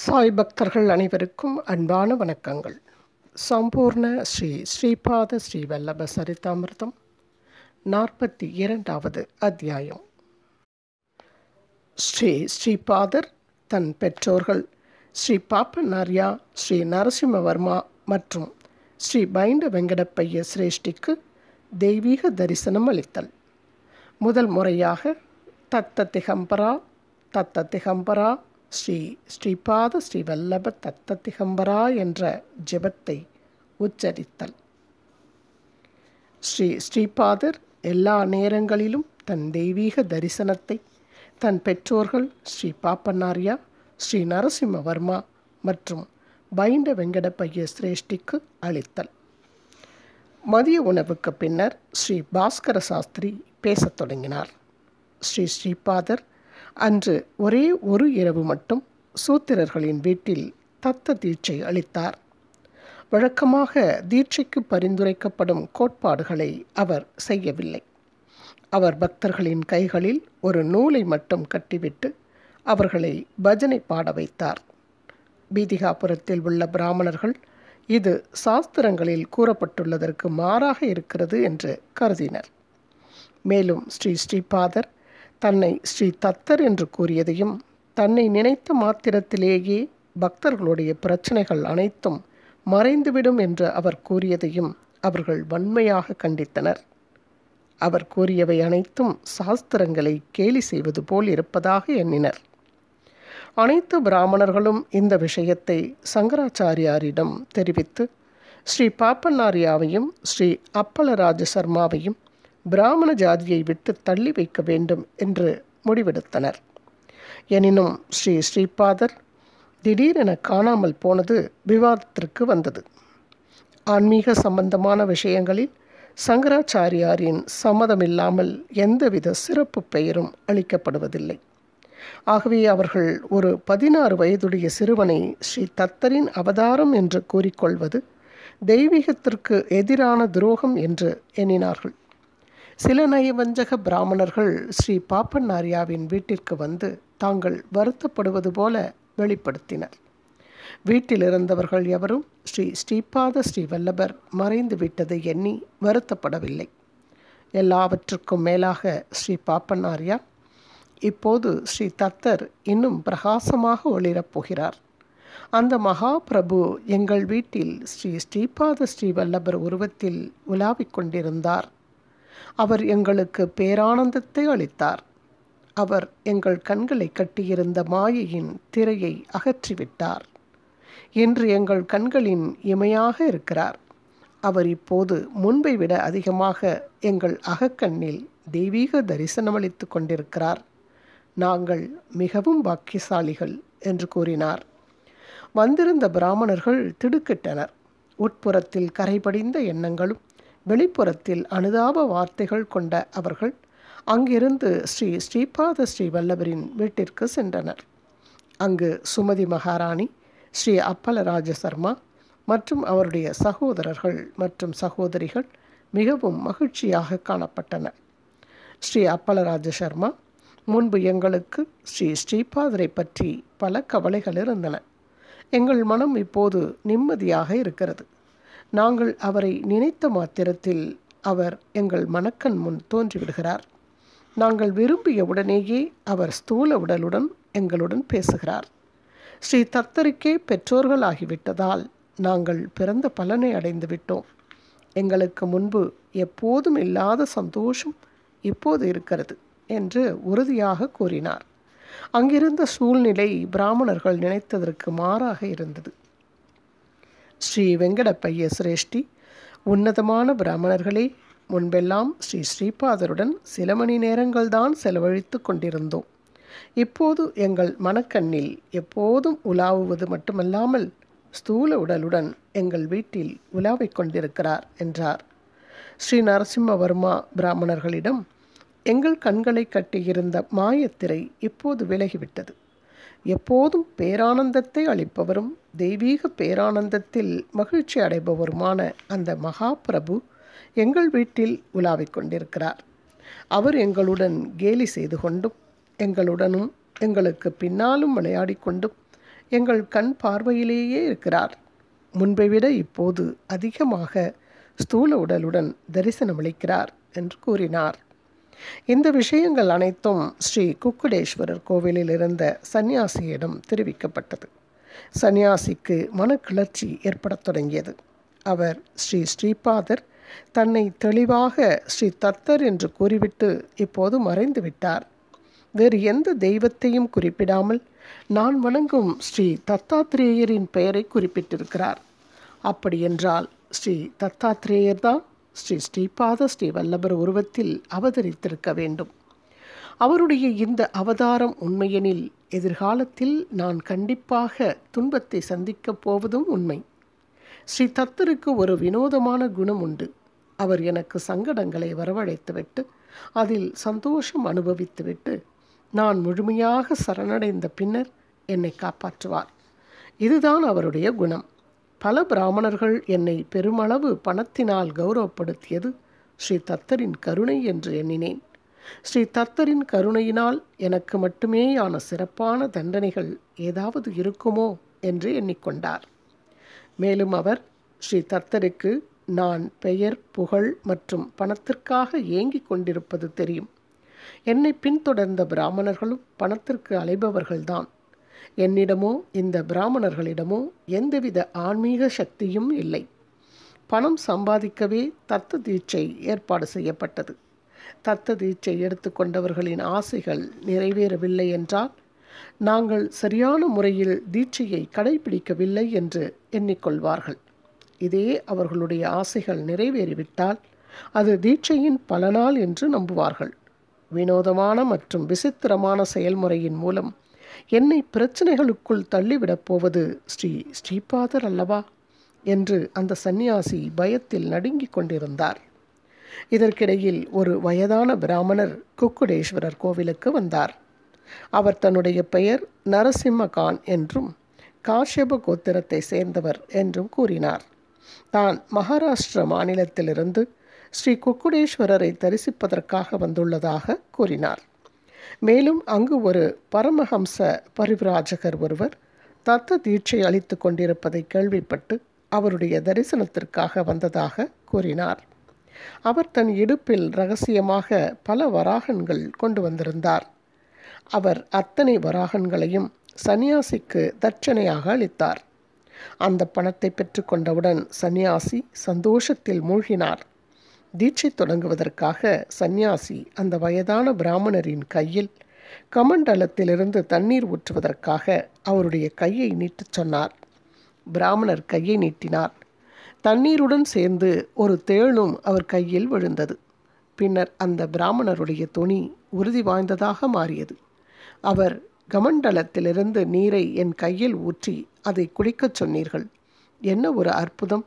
சாய் பக்தர்கள் அனைவருக்கும் அன்பான வணக்கங்கள். சம்பூர்ண ஸ்ரீ ஸ்ரீபாத ஸ்ரீ வல்லப சரிதாமிர்தம் 42வது அத்தியாயம். ஸ்ரீ ஸ்ரீபாதர் தன் பெற்றோர்கள் ஸ்ரீ பாப்பநார்யா, ஸ்ரீ நரசிம்மவர்மா மற்றும் ஸ்ரீ பைண்ட வெங்கடப்பைய சிரேஷ்டிக்கு தெய்வீக தரிசனம் அளித்தல். முதல் முறையாக தத்த திகம்பரா தத்த திகம்பரா ஸ்ரீ ஸ்ரீபாத ஸ்ரீ வல்லப தத்த திகம்பரா என்ற ஜெபத்தை உச்சரித்தல். ஸ்ரீ ஸ்ரீபாதர் எல்லா நேரங்களிலும் தன் தெய்வீக தரிசனத்தை தன் பெற்றோர்கள் ஸ்ரீ பாப்பநார்யா, ஸ்ரீ நரசிம்மவர்மா மற்றும் பைண்ட வெங்கடப்பைய சிரேஷ்டிக்கு அளித்தல். மதிய உணவுக்கு பின்னர் ஸ்ரீ பாஸ்கர சாஸ்திரி பேசத் தொடங்கினார். ஸ்ரீ ஸ்ரீபாதர் அன்று ஒரே ஒரு இரவு மட்டும் சூத்திரர்களின் வீட்டில் தத்த தீட்சை அளித்தார். வழக்கமாக தீட்சைக்கு பரிந்துரைக்கப்படும் கோட்பாடுகளை அவர் செய்யவில்லை. அவர் பக்தர்களின் கைகளில் ஒரு நூலை மட்டும் கட்டிவிட்டு அவர்களை பஜனை பாட வைத்தார். பீதிகாபுரத்தில் உள்ள பிராமணர்கள் இது சாஸ்திரங்களில் கூறப்பட்டுள்ளதற்கு மாறாக இருக்கிறது என்று கருதினர். மேலும் ஸ்ரீ ஸ்ரீபாதர் தன்னை ஸ்ரீ தத்தர் என்று கூறியதையும், தன்னை நினைத்த மாத்திரத்திலேயே பக்தர்களுடைய பிரச்சனைகள் அனைத்தும் மறைந்துவிடும் என்று அவர் கூறியதையும் அவர்கள் வன்மையாக கண்டித்தனர். அவர் கூறியவை அனைத்தும் சாஸ்திரங்களை கேலி செய்வது போல் இருப்பதாக எண்ணினர். அனைத்து பிராமணர்களும் இந்த விஷயத்தை சங்கராச்சாரியாரிடம் தெரிவித்து ஸ்ரீ பாப்பநார்யாவையும் ஸ்ரீ அப்பலராஜ சர்மாவையும் பிராமண ஜாதியை விட்டு தள்ளி வைக்க வேண்டும் என்று முடிவெடுத்தனர். எனினும் ஸ்ரீ ஸ்ரீபாதர் திடீரென காணாமல் போனது விவாதத்திற்கு வந்தது. ஆன்மீக சம்பந்தமான விஷயங்களில் சங்கராச்சாரியாரின் சம்மதமில்லாமல் எந்தவித சிறப்பு பெயரும் அளிக்கப்படுவதில்லை. ஆகவே அவர்கள் ஒரு 16 வயதுடைய சிறுவனை ஸ்ரீ தத்தரின் அவதாரம் என்று கூறிக்கொள்வது தெய்வீகத்திற்கு எதிரான துரோகம் என்று எண்ணினார்கள். சில நயவஞ்சக பிராமணர்கள் ஸ்ரீ பாப்பநார்யாவின் வீட்டிற்கு வந்து தாங்கள் வருத்தப்படுவது போல வெளிப்படுத்தினர். வீட்டில் இருந்தவர்கள் எவரும் ஸ்ரீ ஸ்ரீபாத ஸ்ரீ வல்லபர் மறைந்து விட்டதை எண்ணி வருத்தப்படவில்லை. எல்லாவற்றுக்கும் மேலாக ஸ்ரீ பாப்பநார்யா, இப்போது ஸ்ரீ தத்தர் இன்னும் பிரகாசமாக ஒளிரப் போகிறார். அந்த மகா பிரபு எங்கள் வீட்டில் ஸ்ரீ ஸ்ரீபாத ஸ்ரீ வல்லபர் உருவத்தில் உலாவிக் கொண்டிருந்தார். அவர் எங்களுக்கு பேரானந்தத்தை அளித்தார். அவர் எங்கள் கண்களை கட்டியிருந்த மாயையின் திரையை அகற்றிவிட்டார். இன்று எங்கள் கண்களின் இமையாக இருக்கிறார். அவர் இப்போது முன்பை விட அதிகமாக எங்கள் அகக்கண்ணில் தெய்வீக தரிசனமளித்து கொண்டிருக்கிறார். நாங்கள் மிகவும் பாக்கியசாலிகள் என்று கூறினார். வந்திருந்த பிராமணர்கள் திடுக்கிட்டனர். உட்புறத்தில் கரைபடிந்த எண்ணங்களும் வெளிப்புறத்தில் அனுதாப வார்த்தைகள் கொண்ட அவர்கள் அங்கிருந்து ஸ்ரீ ஸ்ரீபாத ஸ்ரீ வல்லபரின் வீட்டிற்கு சென்றனர். அங்கு சுமதி மகாராணி, ஸ்ரீ அப்பலராஜ சர்மா மற்றும் அவருடைய சகோதரர்கள் மற்றும் சகோதரிகள் மிகவும் மகிழ்ச்சியாக காணப்பட்டனர். ஸ்ரீ அப்பலராஜ சர்மா, முன்பு எங்களுக்கு ஸ்ரீ ஸ்ரீபாதரை பற்றி பல கவலைகள் இருந்தன. எங்கள் மனம் இப்போது நிம்மதியாக இருக்கிறது. நாங்கள் அவரை நினைத்த மாத்திரத்தில் அவர் எங்கள் மனக்கண் முன் தோன்றிவிடுகிறார். நாங்கள் விரும்பிய உடனேயே அவர் ஸ்தூல உடலுடன் எங்களுடன் பேசுகிறார். ஸ்ரீ தத்தருக்கே பெற்றோர்கள் ஆகிவிட்டதால் நாங்கள் பிறந்த பலனை அடைந்து விட்டோம். எங்களுக்கு முன்பு எப்போதும் இல்லாத சந்தோஷம் இப்போது இருக்கிறது என்று உறுதியாக கூறினார். அங்கிருந்த சூழ்நிலை பிராமணர்கள் நினைத்ததற்கு மாறாக இருந்தது. ஸ்ரீ வெங்கடப்பைய சிரேஷ்டி, உன்னதமான பிராமணர்களே, முன்பெல்லாம் ஸ்ரீ ஸ்ரீபாதருடன் சில மணி நேரங்கள்தான் செலவழித்து கொண்டிருந்தோம். இப்போது எங்கள் மனக்கண்ணில் எப்போதும் உலாவுவது மட்டுமல்லாமல் ஸ்தூல உடலுடன் எங்கள் வீட்டில் உலாவிக் கொண்டிருக்கிறார் என்றார். ஸ்ரீ நரசிம்மவர்மா பிராமணர்களிடம், எங்கள் கண்களை கட்டியிருந்த மாயத்திரை இப்போது விலகிவிட்டது. எப்போதும் பேரானந்தத்தை அளிப்பவரும் தெய்வீக பேரானந்தத்தில் மகிழ்ச்சி அடைபவருமான அந்த மகா பிரபு எங்கள் வீட்டில் உலாவிக் கொண்டிருக்கிறார். அவர் எங்களுடன் கேலி செய்து கொண்டும் எங்களுடனும் எங்களுக்கு பின்னாலும் விளையாடி கொண்டும் எங்கள் கண் பார்வையிலேயே இருக்கிறார். முன்பை விட இப்போது அதிகமாக ஸ்தூல உடலுடன் தரிசனமளிக்கிறார் என்று கூறினார். இந்த விஷயங்கள் அனைத்தும் ஸ்ரீ குக்குடேஸ்வரர் கோவிலில் இருந்த சந்நியாசியிடம் தெரிவிக்கப்பட்டது. சந்நியாசிக்கு மனக்கிளர்ச்சி ஏற்படத் தொடங்கியது. அவர் ஸ்ரீபாதர் தன்னை தெளிவாக ஸ்ரீ தத்தர் என்று கூறிவிட்டு இப்போது மறைந்து விட்டார். வேறு எந்த தெய்வத்தையும் குறிப்பிடாமல் நான் வணங்கும் ஸ்ரீ தத்தாத்ரேயரின் பெயரை குறிப்பிட்டிருக்கிறார். அப்படியென்றால் ஸ்ரீ தத்தாத்ரேயர் தான் ஸ்ரீபாத ஸ்ரீ வல்லபர் உருவத்தில் அவதரித்திருக்க வேண்டும். அவருடைய இந்த அவதாரம் உண்மையெனில் எதிர்காலத்தில் நான் கண்டிப்பாக துன்பத்தை சந்திக்கப் போவதும் உண்மை. ஸ்ரீ தத்தருக்கு ஒரு வினோதமான குணம் உண்டு. அவர் எனக்கு சங்கடங்களை வரவழைத்துவிட்டு அதில் சந்தோஷம் அனுபவித்துவிட்டு நான் முழுமையாக சரணடைந்த பின்னர் என்னை காப்பாற்றுவார். இதுதான் அவருடைய குணம். பல பிராமணர்கள் என்னை பெருமளவு பணத்தினால் கௌரவப்படுத்தியது ஸ்ரீ தத்தரின் கருணை என்று எண்ணினேன். ஸ்ரீ தத்தரின் கருணையினால் எனக்கு மட்டுமேயான சிறப்பான தண்டனைகள் ஏதாவது இருக்குமோ என்று எண்ணிக்கொண்டார். மேலும் அவர் ஸ்ரீ தத்தருக்கு நான் பெயர், புகழ் மற்றும் பணத்திற்காக ஏங்கிக் கொண்டிருப்பது தெரியும். என்னை பின்தொடர்ந்த பிராமணர்களும் பணத்திற்கு அலைபவர்கள்தான். என்னிடமோ இந்த பிராமணர்களிடமோ எந்தவித ஆன்மீக சக்தியும் இல்லை. பணம் சம்பாதிக்கவே தத்த தீட்சை ஏற்பாடு செய்யப்பட்டது. தத்த தீட்சை எடுத்துக்கொண்டவர்களின் ஆசைகள் நிறைவேறவில்லை என்றால் நாங்கள் சரியான முறையில் தீட்சையை கடைபிடிக்கவில்லை என்று எண்ணிக்கொள்வார்கள். இதே அவர்களுடைய ஆசைகள் நிறைவேறிவிட்டால் அது தீட்சையின் பலனால் என்று நம்புவார்கள். வினோதமான மற்றும் விசித்திரமான செயல்முறையின் மூலம் என்னை பிரச்சனைகளுக்குள் தள்ளிவிடப் போவது ஸ்ரீபாதர் அல்லவா என்று அந்த சந்நியாசி பயத்தில் நடுங்கிக் கொண்டிருந்தார். இதற்கிடையில் ஒரு வயதான பிராமணர் குக்குடேஸ்வரர் கோவிலுக்கு வந்தார். அவர் தன்னுடைய பெயர் நரசிம்மகான் என்றும் காஷ்யப கோத்திரத்தை சேர்ந்தவர் என்றும் கூறினார். தான் மகாராஷ்டிர மாநிலத்திலிருந்து ஸ்ரீ குக்குடேஸ்வரரை தரிசிப்பதற்காக வந்துள்ளதாக கூறினார். மேலும் அங்கு ஒரு பரமஹம்ச பரிவிராஜகர் ஒருவர் தத்த தீட்சை அளித்து கொண்டிருப்பதை கேள்விப்பட்டு அவருடைய தரிசனத்திற்காக வந்ததாக கூறினார். அவர் தன் இடுப்பில் இரகசியமாக பல வராகன்கள் கொண்டு வந்திருந்தார். அவர் அத்தனை வராகன்களையும் சந்நியாசிக்கு தட்சணையாக அளித்தார். அந்த பணத்தை பெற்றுக்கொண்டவுடன் சந்நியாசி சந்தோஷத்தில் மூழ்கினார். தீட்சை தொடங்குவதற்காக சந்நியாசி அந்த வயதான பிராமணரின் கையில் கமண்டலத்திலிருந்து தண்ணீர் ஊற்றுவதற்காக அவருடைய கையை நீட்டச் சொன்னார். பிராமணர் கையை நீட்டினார். தண்ணீருடன் சேர்ந்து ஒரு தேளும் அவர் கையில் விழுந்தது. பின்னர் அந்த பிராமணருடைய தொனி உறுதி வாய்ந்ததாக மாறியது. அவர் கமண்டலத்திலிருந்து நீரை என் கையில் ஊற்றி அதை குடிக்கச் சொன்னீர்கள். என்ன ஒரு அற்புதம்!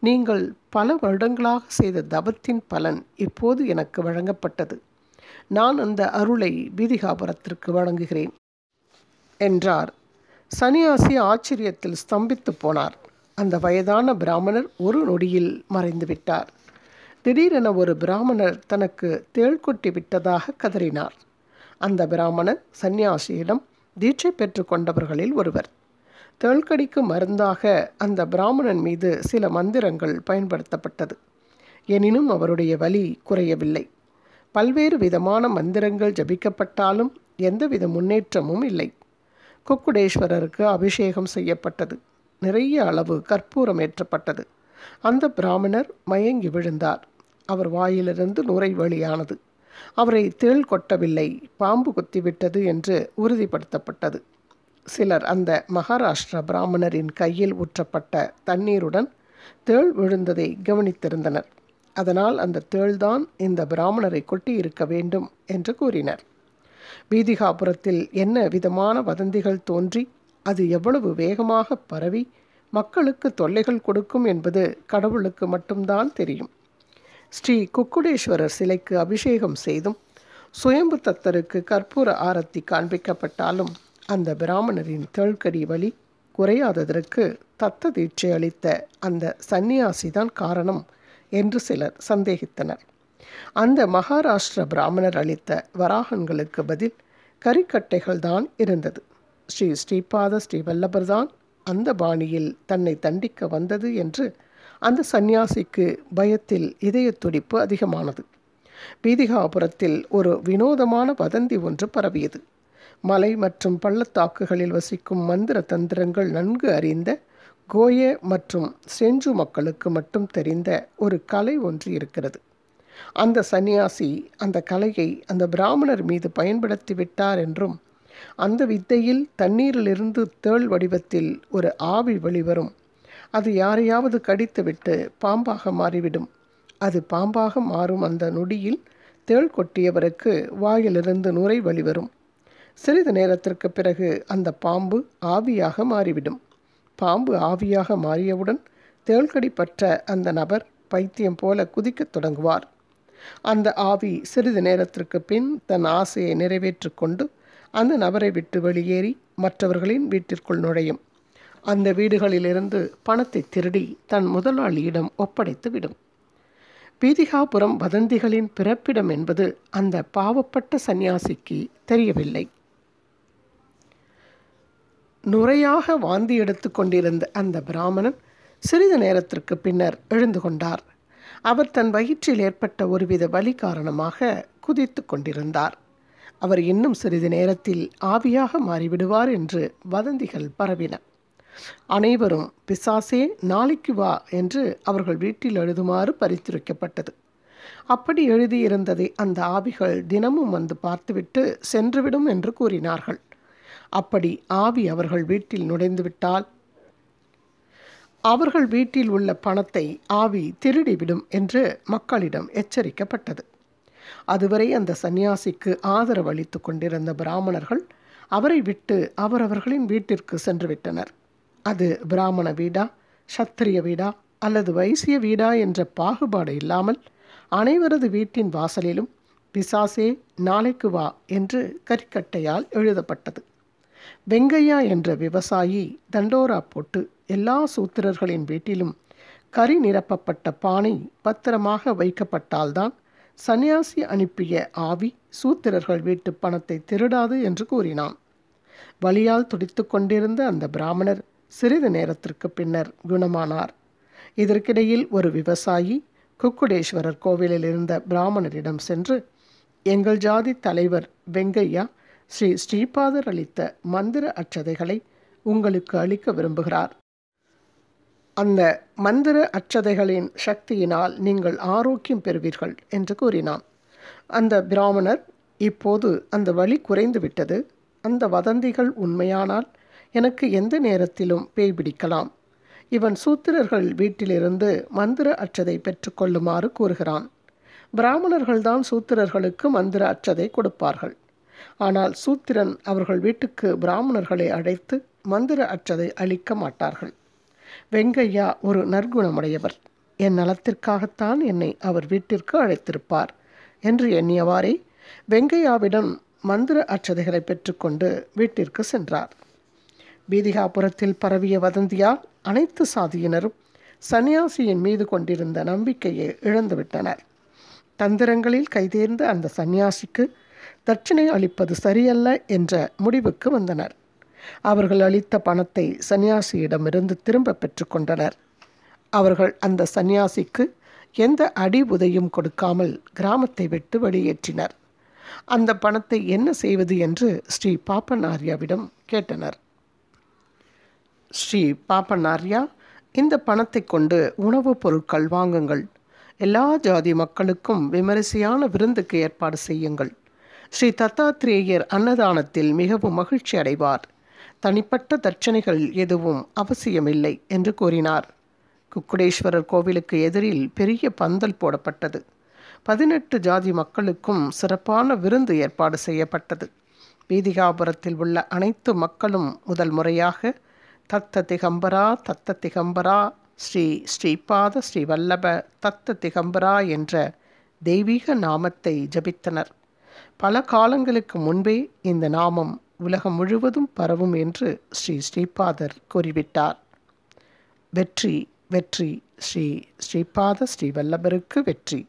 நீங்கள் பல வருடங்களாக செய்த தவத்தின் பலன் இப்போது எனக்கு வழங்கப்பட்டது. நான் அந்த அருளை பீதிகாபுரத்திற்கு வழங்குகிறேன் என்றார். சந்நியாசி ஆச்சரியத்தில் ஸ்தம்பித்து போனார். அந்த வயதான பிராமணர் ஒரு நொடியில் மறைந்து விட்டார். திடீரென ஒரு பிராமணர் தனக்கு தேள் கொட்டி விட்டதாக கதறினார். அந்த பிராமணர் சந்நியாசியிடம் தீட்சை பெற்று கொண்டவர்களில் ஒருவர். தேள்கடிக்கு மருந்தாக அந்த பிராமணன் மீது சில மந்திரங்கள் பயன்படுத்தப்பட்டது. எனினும் அவருடைய வலி குறையவில்லை. பல்வேறு விதமான மந்திரங்கள் ஜபிக்கப்பட்டாலும் எந்தவித முன்னேற்றமும் இல்லை. குக்குடேஸ்வரருக்கு அபிஷேகம் செய்யப்பட்டது. நிறைய அளவு கற்பூரம் ஏற்றப்பட்டது. அந்த பிராமணர் மயங்கி விழுந்தார். அவர் வாயிலிருந்து நுரை வெளியானது. அவரை தேள் கொட்டவில்லை, பாம்பு கொத்திவிட்டது என்று உறுதிப்படுத்தப்பட்டது. சிலர் அந்த மகாராஷ்டிரா பிராமணரின் கையில் ஊற்றப்பட்ட தண்ணீருடன் தேள் விழுந்ததை கவனித்திருந்தனர். அதனால் அந்த தேள்தான் இந்த பிராமணரை கொட்டி இருக்க வேண்டும் என்று கூறினர். பீதிகாபுரத்தில் என்ன விதமான வதந்திகள் தோன்றி அது எவ்வளவு வேகமாக பரவி மக்களுக்கு தொல்லைகள் கொடுக்கும் என்பது கடவுளுக்கு மட்டும்தான் தெரியும். ஸ்ரீ குக்குடேஸ்வரர் சிலைக்கு அபிஷேகம் செய்தும் சுயம்பு தத்தருக்கு கற்பூர ஆரத்தி காண்பிக்கப்பட்டாலும் அந்த பிராமணரின் தேள்கடி வலி குறையாததற்கு தத்த தீட்சை அளித்த அந்த சந்நியாசிதான் காரணம் என்று சிலர் சந்தேகித்தனர். அந்த மகாராஷ்டிர பிராமணர் அளித்த வராகன்களுக்கு பதில் கரிக்கட்டைகள் தான் இருந்தது. ஸ்ரீ ஸ்ரீபாத ஸ்ரீ வல்லபர்தான் அந்த பாணியில் தன்னை தண்டிக்க வந்தது என்று அந்த சந்நியாசிக்கு பயத்தில் இதய துடிப்பு அதிகமானது. பீதிகாபுரத்தில் ஒரு வினோதமான வதந்தி ஒன்று பரவியது. மலை மற்றும் பள்ளத்தாக்குகளில் வசிக்கும் மந்திர தந்திரங்கள் நன்கு அறிந்த கோய மற்றும் செஞ்சு மக்களுக்கு மட்டும் தெரிந்த ஒரு கலை ஒன்று இருக்கிறது. அந்த சந்நியாசி அந்த கலையை அந்த பிராமணர் மீது பயன்படுத்தி விட்டார் என்றும், அந்த வித்தையில் தண்ணீரிலிருந்து தேள் வடிவத்தில் ஒரு ஆவி வெளிவரும். அது யாரையாவது கடித்துவிட்டு பாம்பாக மாறிவிடும். அது பாம்பாக மாறும் அந்த நொடியில் தேள் கொட்டியவருக்கு வாயிலிருந்து நுரை வெளிவரும். சிறிது நேரத்திற்கு பிறகு அந்த பாம்பு ஆவியாக மாறிவிடும். பாம்பு ஆவியாக மாறியவுடன் தேள்கடி பற்ற அந்த நபர் பைத்தியம் போல குதிக்கத் தொடங்குவார். அந்த ஆவி சிறிது நேரத்திற்கு பின் தன் ஆசையை நிறைவேற்றி கொண்டு அந்த நபரை விட்டு வெளியேறி மற்றவர்களின் வீட்டிற்குள் நுழையும். அந்த வீடுகளிலிருந்து பணத்தை திருடி தன் முதலாளியிடம் ஒப்படைத்து விடும். பீதிகாபுரம் வதந்திகளின் பிறப்பிடம் என்பது அந்த பாவப்பட்ட சந்நியாசிக்கு தெரியவில்லை. நுரையாக வாந்தி எடுத்து கொண்டிருந்த அந்த பிராமணன் சிறிது நேரத்திற்கு பின்னர் எழுந்து கொண்டார். அவர் தன் வயிற்றில் ஏற்பட்ட ஒருவித வலி காரணமாக குதித்து கொண்டிருந்தார். அவர் இன்னும் சிறிது நேரத்தில் ஆவியாக மாறிவிடுவார் என்று வதந்திகள் பரவின. அனைவரும் பிசாசே நாளைக்கு வா என்று அவர்கள் வீட்டில் எழுதுமாறு பரிந்துரைக்கப்பட்டது. அப்படி எழுதியிருந்ததை அந்த ஆவிகள் தினமும் வந்து பார்த்துவிட்டு சென்றுவிடும் என்று கூறினார்கள். அப்படி ஆவி அவர்கள் வீட்டில் நுழைந்துவிட்டால் அவர்கள் வீட்டில் உள்ள பணத்தை ஆவி திருடிவிடும் என்று மக்களிடம் எச்சரிக்கப்பட்டது. அதுவரை அந்த சந்நியாசிக்கு ஆதரவு அளித்து கொண்டிருந்த பிராமணர்கள் அவரை விட்டு அவரவர்களின் வீட்டிற்கு சென்று விட்டனர். அது பிராமண வீடா, சத்திரிய வீடா அல்லது வைசிய வீடா என்ற பாகுபாடு இல்லாமல் அனைவரது வீட்டின் வாசலிலும் பிசாசே நாளைக்கு வா என்று கரிக்கட்டையால் எழுதப்பட்டது. வெங்கையா என்ற விவசாயி தண்டோரா போட்டு எல்லா சூத்திரர்களின் வீட்டிலும் கரி நிரப்பப்பட்ட பானை பத்திரமாக வைக்கப்பட்டால்தான் சந்நியாசி அனுப்பிய ஆவி சூத்திரர்கள் வீட்டு பணத்தை திருடாது என்று கூறினான். வலியால் துடித்து கொண்டிருந்த அந்த பிராமணர் சிறிது நேரத்திற்கு பின்னர் குணமானார். இதற்கிடையில் ஒரு விவசாயி குக்குடேஸ்வரர் கோவிலில் இருந்த பிராமணரிடம் சென்று, எங்கள் ஜாதி தலைவர் வெங்கையா ஸ்ரீ ஸ்ரீபாதர் அளித்த மந்திர அட்சதைகளை உங்களுக்கு அளிக்க விரும்புகிறார். அந்த மந்திர அட்சதைகளின் சக்தியினால் நீங்கள் ஆரோக்கியம் பெறுவீர்கள் என்று கூறினான். அந்த பிராமணர், இப்போது அந்த வலி குறைந்து விட்டது. அந்த வதந்திகள் உண்மையானால் எனக்கு எந்த நேரத்திலும் பேய் பிடிக்கலாம். இவன் சூத்திரர்கள் வீட்டிலிருந்து மந்திர அட்சதை பெற்றுக்கொள்ளுமாறு கூறுகிறான். பிராமணர்கள்தான் சூத்திரர்களுக்கு மந்திர அட்சதை கொடுப்பார்கள். ஆனால் சூத்திரன் அவர்கள் வீட்டுக்கு பிராமணர்களை அழைத்து மந்திர அட்சதை அளிக்க மாட்டார்கள். வெங்கையா ஒரு நற்குணமுடையவர். என் நலத்திற்காகத்தான் என்னை அவர் வீட்டிற்கு அழைத்திருப்பார் என்று எண்ணியவாறே வெங்கையாவிடம் மந்திர அட்சதைகளை பெற்றுக்கொண்டு வீட்டிற்கு சென்றார். பீதிகாபுரத்தில் பரவிய வதந்தியால் அனைத்து சாதியினரும் சந்நியாசியின் மீது கொண்டிருந்த நம்பிக்கையை இழந்துவிட்டனர். தந்திரங்களில் கைதேர்ந்த அந்த சந்நியாசிக்கு தட்சிணை அளிப்பது சரியல்ல என்ற முடிவுக்கு வந்தனர். அவர்கள் அளித்த பணத்தை சந்நியாசியிடமிருந்து திரும்ப பெற்றுக்கொண்டனர். அவர்கள் அந்த சந்நியாசிக்கு எந்த அடி உதையும் கொடுக்காமல் கிராமத்தை விட்டு வெளியேற்றினர். அந்த பணத்தை என்ன செய்வது என்று ஸ்ரீ பாப்பனார்யாவிடம் கேட்டனர். ஸ்ரீ பாப்பனார்யா, இந்த பணத்தை கொண்டு உணவுப் பொருட்கள் வாங்குங்கள். எல்லா ஜாதி மக்களுக்கும் விமரிசையான விருந்துக்கு ஏற்பாடு செய்யுங்கள். ஸ்ரீ தத்தாத்ரேயர் அன்னதானத்தில் மிகவும் மகிழ்ச்சி அடைவார். தனிப்பட்ட தட்சணைகள் எதுவும் அவசியமில்லை என்று கூறினார். குக்குடேஸ்வரர் கோவிலுக்கு எதிரில் பெரிய பந்தல் போடப்பட்டது. 18 ஜாதி மக்களுக்கும் சிறப்பான விருந்து ஏற்பாடு செய்யப்பட்டது. பீதிகாபுரத்தில் உள்ள அனைத்து மக்களும் முதல் முறையாக தத்த திகம்பரா தத்த திகம்பரா ஸ்ரீ ஸ்ரீபாத ஸ்ரீ வல்லப தத்த திகம்பரா என்ற தெய்வீக நாமத்தை ஜபித்தனர். பல காலங்களுக்கு முன்பே இந்த நாமம் உலகம் முழுவதும் பரவும் என்று ஸ்ரீ ஸ்ரீபாதர் கூறிவிட்டார். வெற்றி வெற்றி, ஸ்ரீ ஸ்ரீபாத ஸ்ரீ வல்லபருக்கு வெற்றி.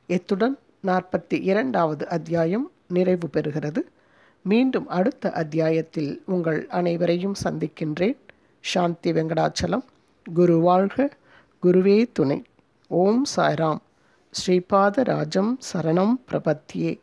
இத்துடன் 42வது அத்தியாயம் நிறைவு பெறுகிறது. மீண்டும் அடுத்த அத்தியாயத்தில் உங்கள் அனைவரையும் சந்திக்கின்றேன். சாந்தி வெங்கடாச்சலம். குரு வாழ்க, குருவே துணை. ஓம் சாய்ராம். ஸ்ரீபாத ராஜம் சரணம் பிரபத்தியே.